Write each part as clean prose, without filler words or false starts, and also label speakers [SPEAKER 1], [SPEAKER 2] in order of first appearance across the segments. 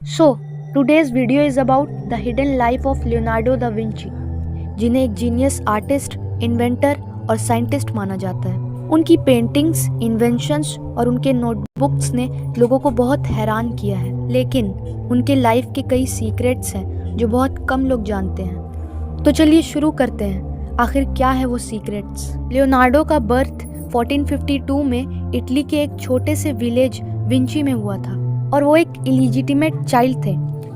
[SPEAKER 1] So, today's video is about the hidden life of Leonardo da Vinci, जिन्हें एक genius artist, inventor और scientist माना जाता है। उनकी पेंटिंग्स, इन्वेंशंस और उनके नोटबुक्स ने लोगों को बहुत हैरान किया है, लेकिन उनके लाइफ के कई सीक्रेट्स हैं जो बहुत कम लोग जानते हैं। तो चलिए शुरू करते हैं, आखिर क्या है वो सीक्रेट्स। लियोनार्डो का बर्थ 1452 में इटली के एक छोटे से विलेज विंची में हुआ था और वो एक इलिजिटिमेट चाइल्ड थे,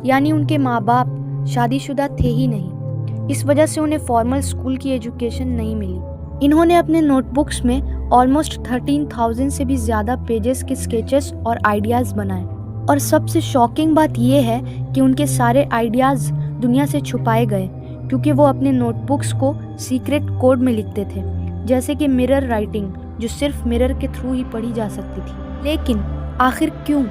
[SPEAKER 1] यानी उनके माँ बाप शादीशुदा थे ही नहीं। इस वजह से उन्हें फॉर्मल स्कूल की एजुकेशन नहीं मिली। इन्होंने अपने नोटबुक्स में ऑलमोस्ट 13,000 से भी ज़्यादा पेजेस के स्केचेस और आइडियाज़ बनाए, और सबसे शॉकिंग बात यह है कि उनके सारे आइडियाज़ दुनिया से छुपाए गए क्योंकि वो अपने नोटबुक्स को सीक्रेट कोड में लिखते थे, जैसे कि मिरर राइटिंग, जो सिर्फ मिरर के थ्रू ही पढ़ी जा सकती थी। लेकिन आखिर क्यों?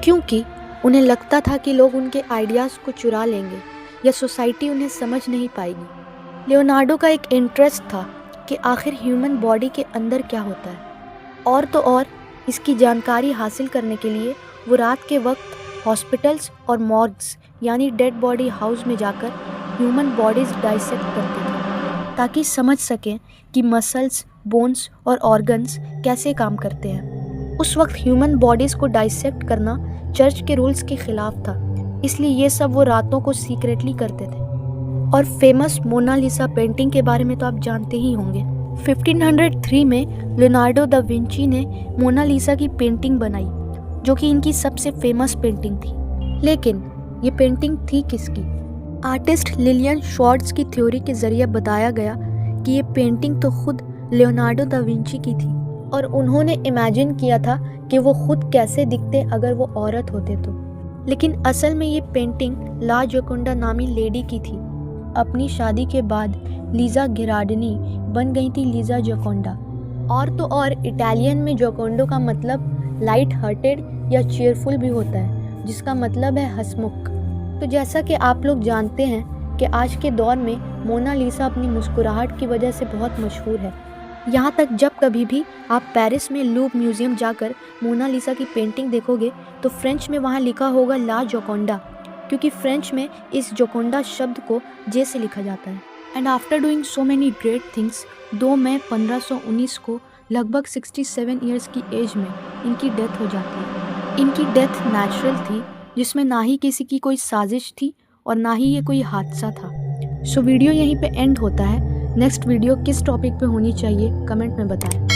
[SPEAKER 1] क्योंकि उन्हें लगता था कि लोग उनके आइडियाज़ को चुरा लेंगे या सोसाइटी उन्हें समझ नहीं पाएगी। लियोनार्डो का एक इंटरेस्ट था कि आखिर ह्यूमन बॉडी के अंदर क्या होता है, और तो और इसकी जानकारी हासिल करने के लिए वो रात के वक्त हॉस्पिटल्स और मॉर्ग्स यानी डेड बॉडी हाउस में जाकर ह्यूमन बॉडीज़ डाइसेक्ट करते थे, ताकि समझ सकें कि मसल्स, बोन्स और ऑर्गन्स कैसे काम करते हैं। उस वक्त ह्यूमन बॉडीज़ को डाइसेक्ट करना चर्च के रूल्स के खिलाफ था, इसलिए ये सब वो रातों को सीक्रेटली करते थे। और फेमस मोनालिसा पेंटिंग के बारे में तो आप जानते ही होंगे। 1503 में लियोनार्डो दा विंची ने मोनालिसा की पेंटिंग बनाई, जो कि इनकी सबसे फेमस पेंटिंग थी। लेकिन ये पेंटिंग थी किसकी? आर्टिस्ट लिलियन श्वार्ट्ज की थ्योरी के जरिए बताया गया कि ये पेंटिंग तो खुद लियोनार्डो दा विंची की थी, और उन्होंने इमेजिन किया था कि वो खुद कैसे दिखते अगर वो औरत होते तो। लेकिन असल में ये पेंटिंग ला जोकोंडा नामी लेडी की थी। अपनी शादी के बाद लीजा गिरार्डिनी बन गई थी लीजा जोकोंडा। और तो और इटालियन में जोकोंडो का मतलब लाइट हार्टेड या चीयरफुल भी होता है, जिसका मतलब है हंसमुख। तो जैसा कि आप लोग जानते हैं कि आज के दौर में मोनालिसा अपनी मुस्कुराहट की वजह से बहुत मशहूर है। यहाँ तक जब कभी भी आप पेरिस में लूव म्यूज़ियम जाकर मोनालिसा की पेंटिंग देखोगे तो फ्रेंच में वहाँ लिखा होगा ला जोकोंडा, क्योंकि फ्रेंच में इस जोकोंडा शब्द को जे से लिखा जाता है। And after doing so many great things, 2 मई 1519 को लगभग 67 ईयर्स की एज में इनकी डेथ हो जाती है। इनकी डेथ नेचुरल थी, जिसमें ना ही किसी की कोई साजिश थी और ना ही ये कोई हादसा था। सो वीडियो यहीं पे एंड होता है। नेक्स्ट वीडियो किस टॉपिक पे होनी चाहिए कमेंट में बताएं।